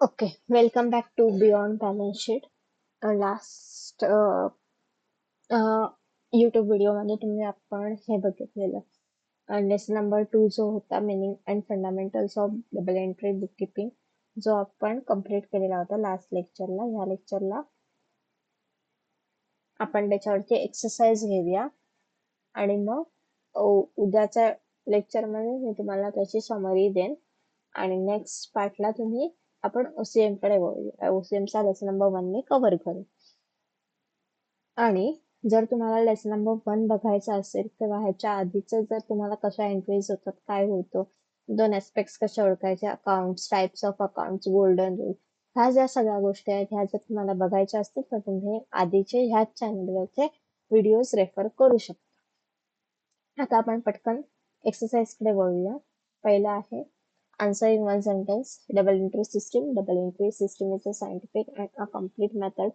Okay, welcome back to Beyond Balance Sheet. Last YouTube व्हिडिओमध्ये आपण हे बघितलेलं लेसन नंबर 2 जो होता meaning and fundamentals of double entry book keeping जो आपण कम्प्लीट केलेला होता लास्ट लेक्चरला. ह्या लेक्चरला आपण त्याच्यावरती एक्सरसाइज घेऊया आणि मग उद्याच्या लेक्चरमध्ये मी तुम्हाला त्याची समरी देईन आणि नेक्स्ट पार्टला आपण OCM कडे वळूया. OCM चा लेसन नंबर 1 मी कव्हर करू. आणि जर तुम्हाला लेसन नंबर 1 बघायचा असेल किंवा ह्याच्या आधीचं जर तुम्हाला कशा एंट्रीज होतात, काय होतं, दोन ऍस्पेक्ट्स कसे ओळखायचे, accounts, types of accounts, golden rule, ह्या ज्या सगळ्या गोष्टी आहेत ह्या जर तुम्हाला बघायच्या असतील तर तुम्ही आधीचे ह्याच चॅनलवरचे व्हिडिओज रेफर करू शकता. आता आपण पटकन एक्सरसाइज कडे वळूया. पहिला आहे answer in one sentence. Double entry system. Double entry system is a scientific and a complete method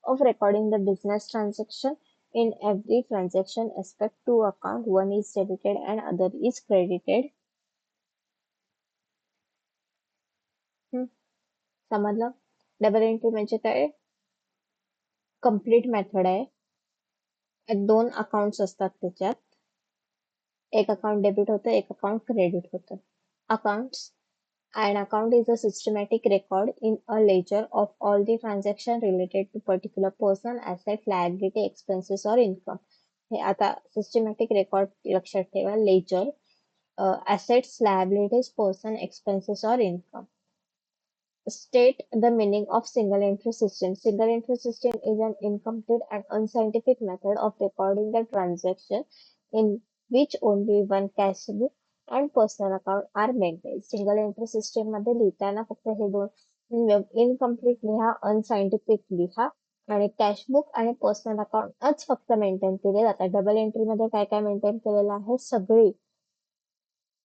of recording the business transaction. In every transaction aspect to account, one is debited and other is credited. समजलं? Double entry म्हणजे काय? Complete method आहे. दोन accounts असतात त्याच्यात. एक account debit होतं, एक अकाउंट क्रेडिट होतं. Accounts An account is a systematic record in a ledger of all the transactions related to particular person, asset, liability, expenses or income. हे आता systematic record लक्षात ठेवा. Ledger, assets, liabilities, person, expenses or income. State the meaning of single entry system. Single entry system is an incomplete and unscientific method of recording the transaction in which only one cash book and personal account are maintained. Single entry system मध्ये लिहिताना फक्त हे दोन incomplete लिहा, अनसायंटिफिक लिहा आणि cashbook आणि personal अकाउंटच फक्त मेंटेन केले जातात. डबल एंट्री मध्ये काय काय मेंटेन केलेलं आहे? सगळी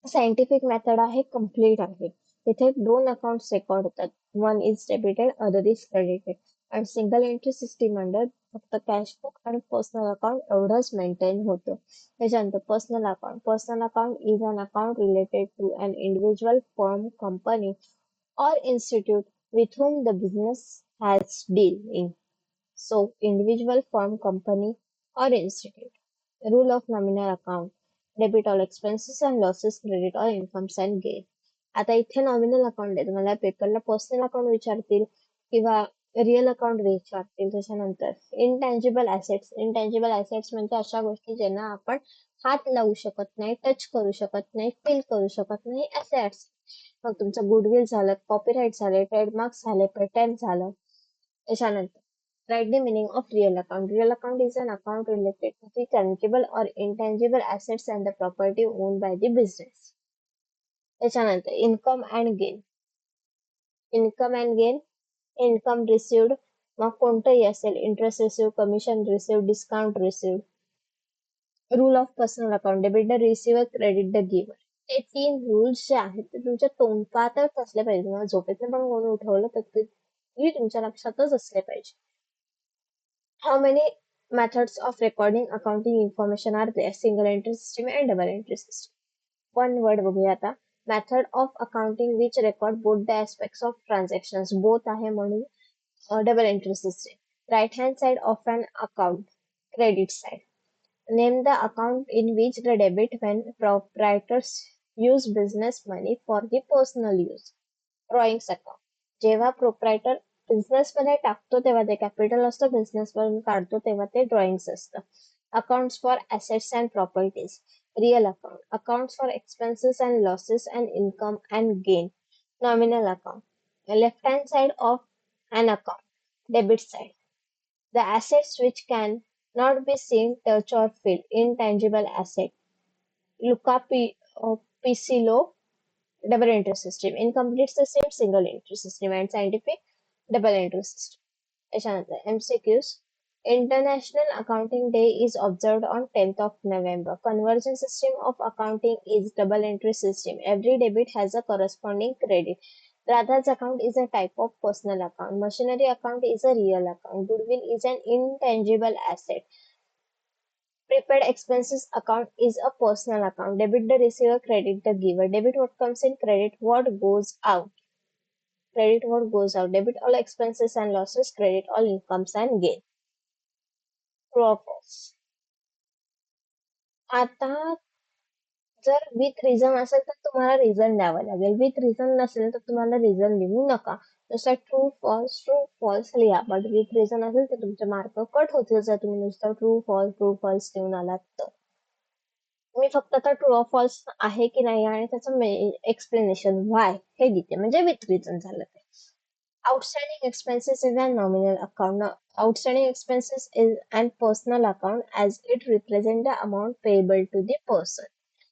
सायंटिफिक मेथड आहे, कम्प्लीट आहे. तिथे दोन अकाउंट्स रेकॉर्ड होतात. One is debited, other is credited. आणि सिंगल एंट्री सिस्टीम अंडर फक्त कॅशबुक आणि पर्सनल अकाउंट एवढंच मेंटेन होतं. त्याच्यानंतर personal account is an account related to an individual, firm, company or institute with whom the business has dealing. So, individual, firm, company or institute. Rule of nominal account. Debit all expenses and losses, credit all incomes and gain. आता इथे nominal account आहे. तुम्हाला पेपरला personal account विचारतील किंवा real account विचारतील. त्याच्यानंतर intangible assets म्हणजे अशा गोष्टी ज्यांना आपण हात लावू शकत नाही, टच करू शकत नाही, फील करू शकत नाही, असे मग तुमचं गुडविल झालं, कॉपीराइट झाले, ट्रेडमार्क्स झाले, पेटंट झालं. त्याच्यानंतर write the meaning of real account. Real account is an account related to the tangible or intangible assets and the property owned by the business. त्याच्यानंतर income and gain. Income and gain, income received मग कोणतंही असेल, interest receive, commission receive, discount receive. Rule of personal account. Debit the receiver, credit the giver. ते 3 rules जे आहेत ते तुमच्या तोंडपातच असले पाहिजे. तुम्हाला झोपेतनं पण कोणी उठवलं तर ते तुमच्या लक्षातच असले पाहिजे. How many methods of recording accounting information are there? Single entry system and double entry system. One word बघूया आता. Method of accounting which record both the aspects of transactions. Both आहे म्हणून double entry system. Right hand side of an account, credit side. Name the account in which the debit when proprietors use business money for the personal use. Drawings account. जेव्हा proprietor business मध्ये टाकतो तेव्हा ते capital असतं, business मधून काढतो तेव्हा ते ड्रॉइंग्स असतं. Accounts for assets and properties. Real account. Accounts for expenses and losses and income and gain. Nominal account. Left hand side of an account, debit side. The assets which can not be seen, touch or feel. Intangible asset. Luca Pisilo, double entry system. Incomplete system, single entry system. And scientific, double entry system. त्याच्यानंतर MCQs. International Accounting Day is observed on 10th of November. Conversion system of accounting is double entry system. Every debit has a corresponding credit. Radha's account is a type of personal account. Machinery account is a real account. Goodwill is an intangible asset. Prepaid expenses account is a personal account. Debit the receiver, credit the giver. Debit what comes in, credit what goes out. credit what goes out, debit all expenses and losses, credit all incomes and gain. True or false? आता जर with reason असेल तर तुम्हाला reason द्यावं लागेल. With reason नसेल तर तुम्हाला रिझन लिहू नका. नुसतं ट्रू फॉल्स लिहा. बट विथ रिझन असेल तर तुमचे मार्क कट होतील जर तुम्ही नुसतं ट्रू फॉल्स लिहून आलात तर. मी फक्त आता ट्रू ऑर फॉल्स आहे की नाही आणि त्याचं एक्सप्लेनेशन व्हाय हे देते म्हणजे विथ रिझन झालं ते. Outstanding expenses is a nominal account. Now, outstanding expenses is an personal account as it represents the amount payable to the person.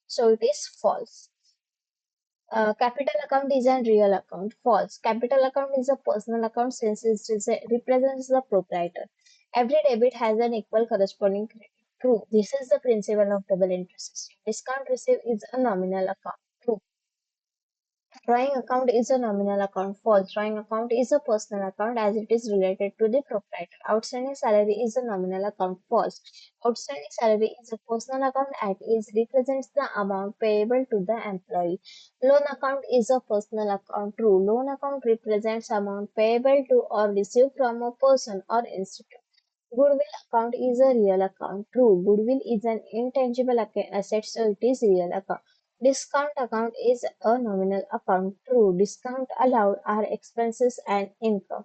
So it is false. Capital account is a real account. False. Capital account is a personal account since it represents the proprietor. Every debit has an equal corresponding credit. True. This is the principle of double interest system. Discount received is a nominal account. True. Drawing account is a nominal account. False. Drawing account is a personal account as it is related to the proprietor. Outstanding salary is a nominal account. False. Outstanding salary is a personal account as it represents the amount payable to the employee. Loan account is a personal account. True. Loan account represents amount payable to or received from a person or institution. Goodwill account is a real account. True. Goodwill is an intangible asset, so it is real account. Discount account is a nominal account. True. Discount allowed are expenses and income.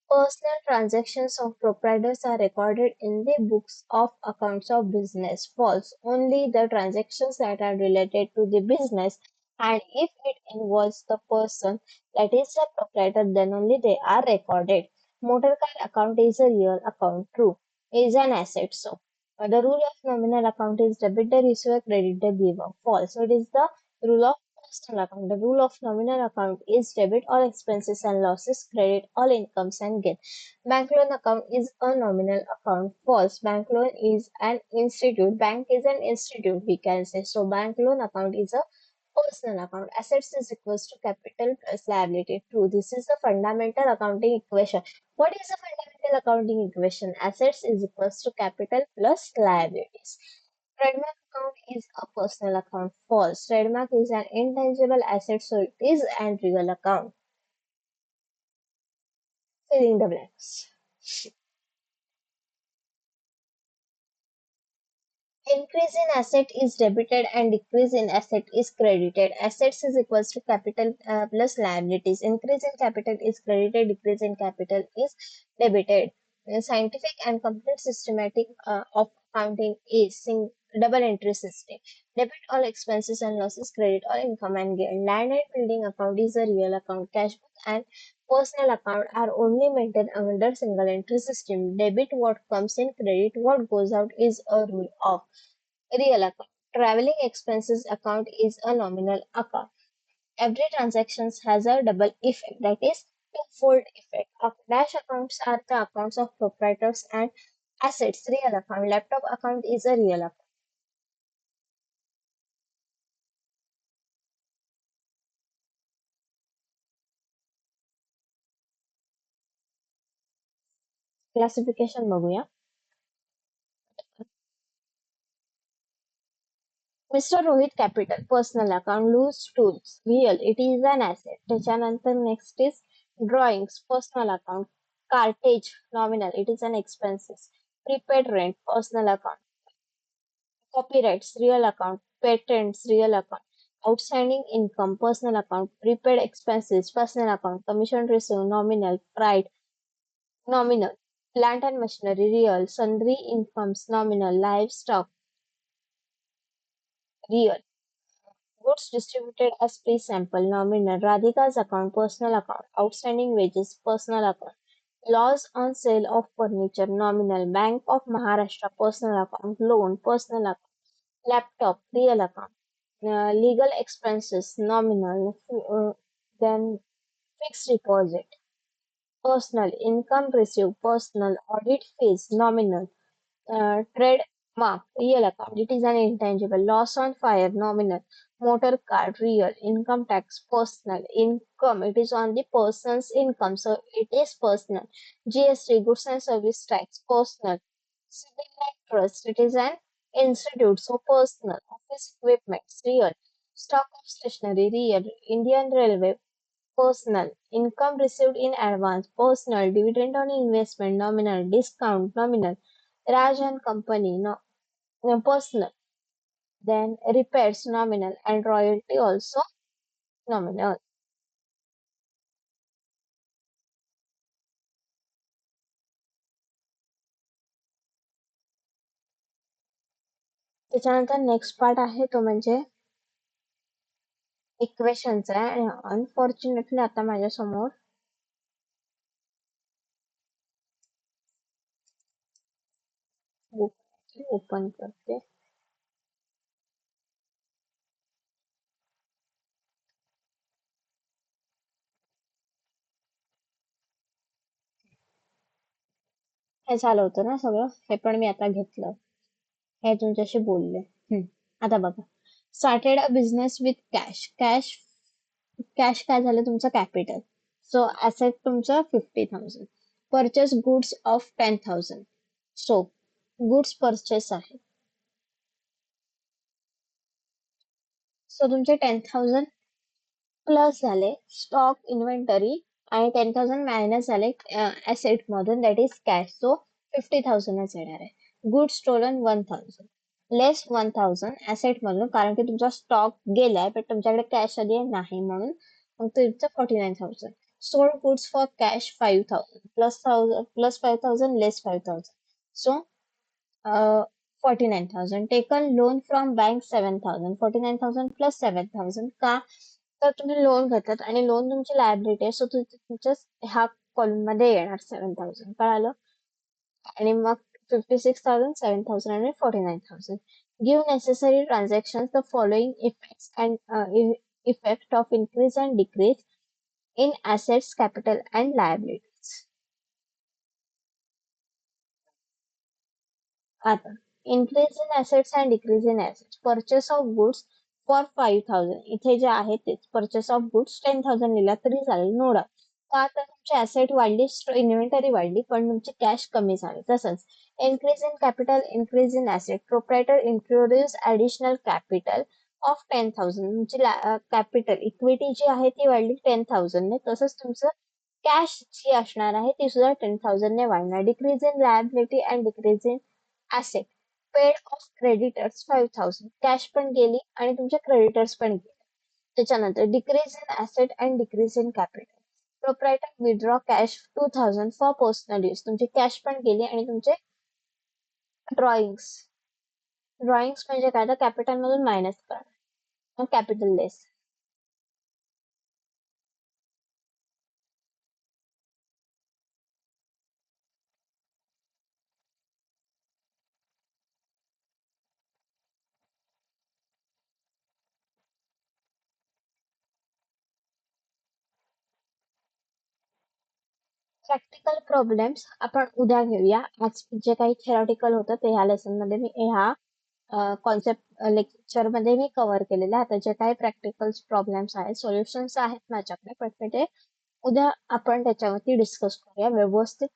Personal transactions of proprietors are recorded in the books of accounts of business. False. Only the transactions that are related to the business and if it involves the person that is the proprietor, then only they are recorded. Motor car account is a real account. True. Is an asset. So, the rule of nominal account is debit the receiver, credit the giver. False. So, it is the rule of personal account. The rule of nominal account is debit all expenses and losses, credit all incomes and gain. Bank loan account is a nominal account. False. Bank loan is an institute. Bank is an institute, we can say. So, bank loan account is a personal account. Assets is equals to capital plus liability. True. This is the fundamental accounting equation. What is the fundamental accounting equation? Assets is equals to capital plus liabilities. Trademark account is a personal account. False. Trademark is an intangible asset, so it is an real account. Filling the blanks. Increase in asset is debited and decrease in asset is credited. Assets is equals to capital plus liabilities. Increase in capital is credited, decrease in capital is debited. Scientific and complete systematic of accounting is double entry system. Debit all expenses and losses, credit all income and gain. Land and building account is a real account. Cash book and personal account are only maintained under single entry system. Debit what comes in, credit what goes out is a rule of real account. Traveling expenses account is a nominal account. Every transaction has a double effect, that is twofold effect. Dash accounts are the accounts of proprietors and assets. Real account. Laptop account is a real account. Classification बघूया. Mr. Rohit Capital, personal account, loose tools, real, it is an asset. त्याच्यानंतर next is drawings, personal account, cartage, nominal, it is an expenses. Prepaid rent, personal account. Copyrights, real account. Patents, real account. Outstanding income, personal account. Prepaid expenses, personal account. Commission received, nominal. Pride, nominal. Plant and machinery, real. Sundry incomes, nominal. Livestock, real. Goods distributed as free sample, nominal. Radhika's account, personal account. Outstanding wages, personal account. Loss on sale of furniture, nominal. Bank of Maharashtra, personal account. Loan, personal account. Laptop, real account. Legal expenses, nominal. Then fixed deposit, personal. Income received, personal. Audit fees, nominal. Trademark, real account. It is an intangible. Loss on fire, nominal. Motor car, real. Income tax, personal. Income, it is on the person's income, so it is personal. GST, goods and service tax, personal. Civil like trust, it is an institute, so personal. Office equipment, real. Stock of stationery, real. Indian Railway, personal, income received in advance, personal, dividend on investment, nominal, discount, nominal, Raj and company, no, personal, then repairs, nominal, and royalty also nominal. त्याच्यानंतर next part आहे तो म्हणजे इक्वेशनचा आहे आणि unfortunately आता माझ्यासमोर book open करते. हे झालं होतं ना सगळं, हे पण मी आता घेतलं, हे तुमच्याशी बोलले. आता बघा, started a business with cash. Cash cash काय झालं तुमचं कॅपिटल. सो ऍसेट तुमचं 50,000. Purchase goods of 10,000. So goods purchase आहे. सो तुमचे 10,000 प्लस झाले स्टॉक इन्व्हेंटरी आणि 10,000 मायनस झाले ऍसेट मधून दॅट इज कॅश. सो 50,000च येणार आहे. गुड स्टोलन 1,000 लेस 1,000 ऍसेट मधून कारण की तुमचा स्टॉक गेलाय पण तुमच्याकडे कॅश आली नाही म्हणून मग तुमचं 49,000. Sold goods for cash 5,000 plus 5,000 less 5,000. So 49,000. Taken loan from bank 7,000. 49,000 plus 7,000 का तर तुम्ही लोन घेतात आणि लोन तुमची लायबिलिटी आहे. सो तुमच्या ह्या कॉलम मध्ये येणार 7,000. कळालं. आणि मग 56,000, 7,000 आणि 49,000. Give necessary transaction the following effects and effect of increase and decrease in assets, capital and liabilities. आता increase in assets and decrease in assets. Purchase of goods for 5,000. इथे जे आहे तेच purchase of goods 10,000 लिहिला तरी चालेल. No doubt. का तर तुमची ऍसेट वाढली, इन्व्हेंटरी वाढली पण तुमची कॅश कमी झाली. तसंच increase in capital, increase in asset. Proprietor introduce additional capital of 10,000. तुमची कॅपिटल इक्विटी जी आहे ती वाढली 10,000 ने. तसंच तुमचं कॅश जी असणार आहे ती सुद्धा 10,000 ने वाढणार. Decrease in liability and decrease in asset. Paid of creditors 5,000. Cash पण गेली आणि तुमचे क्रेडिटर्स पण गेले. त्याच्यानंतर decrease in asset and decrease in capital. Proprietor withdraw cash 2,000 for personal use. तुमची कॅश पण गेली आणि तुमचे ड्रॉइंग्स ड्रॉइंग्स म्हणजे काय तर कॅपिटल मधून मायनस करा. कॅपिटल लेस. प्रॅक्टिकल प्रॉब्लेम्स आपण उद्या घेऊया. आज जे काही थेरॉटिकल होतं ते ह्या लेसन मध्ये मी ह्या कॉन्सेप्ट लेक्चर मध्ये मी कव्हर केलेले. आता जे काही प्रॅक्टिकल प्रॉब्लेम्स आहेत सोल्युशन्स आहेत माझ्याकडे पण ते उद्या आपण त्याच्यावरती डिस्कस करूया व्यवस्थित.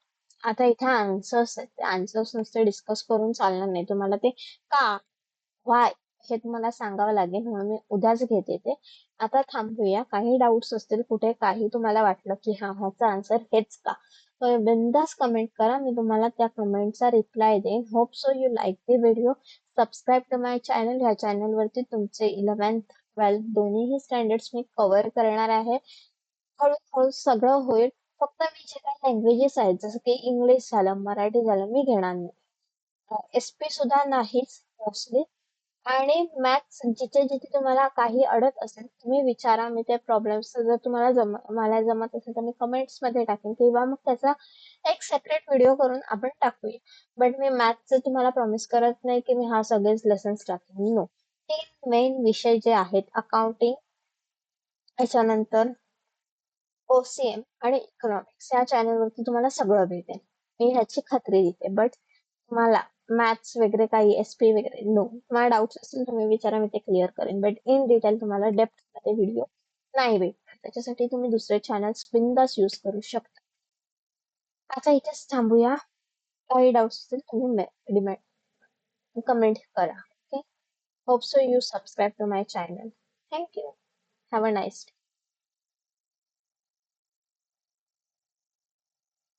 आता इथे आन्सर्स आहेत, ते आन्सर्स नुसते डिस्कस करून चालणार नाही. तुम्हाला ते का वाय हे तुम्हाला सांगावं लागेल म्हणून मी उद्याच घेते ते. आता थांबूया. काही डाऊट्स असतील कुठे काही तुम्हाला वाटलं की हा ह्याचा आन्सर हेच का तर बिंदास कमेंट करा. मी तुम्हाला त्या कमेंटचा रिप्लाय देईन. Hope so you like the video. Subscribe to my channel. ह्या चॅनल वरती तुमचे 11th 12th दोन्हीही स्टँडर्ड्स मी कव्हर करणार आहे. हळूहळू सगळं होईल. फक्त मी जे काही लँग्वेजेस आहेत जसं की इंग्लिश झालं मराठी झालं मी घेणार नाही. एसपी सुद्धा नाहीच मोस्टली. आणि मॅथ्स जिथे जिथे तुम्हाला काही अडत असेल तुम्ही विचारा. मी त्या प्रॉब्लेम्स जर तुम्हाला मला जमत असेल तर मी कमेंट्स मध्ये टाकेन किंवा मग त्याचा एक सेपरेट व्हिडिओ करून आपण टाकूया. बट मी मॅथ्सचं तुम्हाला प्रॉमिस करत नाही की मी हा सगळेच लेसन्स टाकेन. नो. 3 मेन विषय जे आहेत अकाउंटिंग त्याच्यानंतर ओसीएम आणि इकॉनॉमिक्स या चॅनलवरती तुम्हाला सगळं भेटेल. मी ह्याची खात्री देते. बट तुम्हाला मॅथ्स वगैरे काही एसपी वगैरे नो. तुम्हाला डाऊट्स असतील तुम्ही विचारा मी ते क्लिअर करेन. बट इन डिटेल तुम्हाला डेप्थ मध्ये व्हिडिओ नाही भेटणार. त्याच्यासाठी तुम्ही दुसरे चॅनल्स बिंदास यूज करू शकता. आता इथेच थांबूया. काही डाऊट्स असतील तुम्ही कमेंट करा. Okay. Hope so you subscribe to my channel. Thank you. Have a nice day.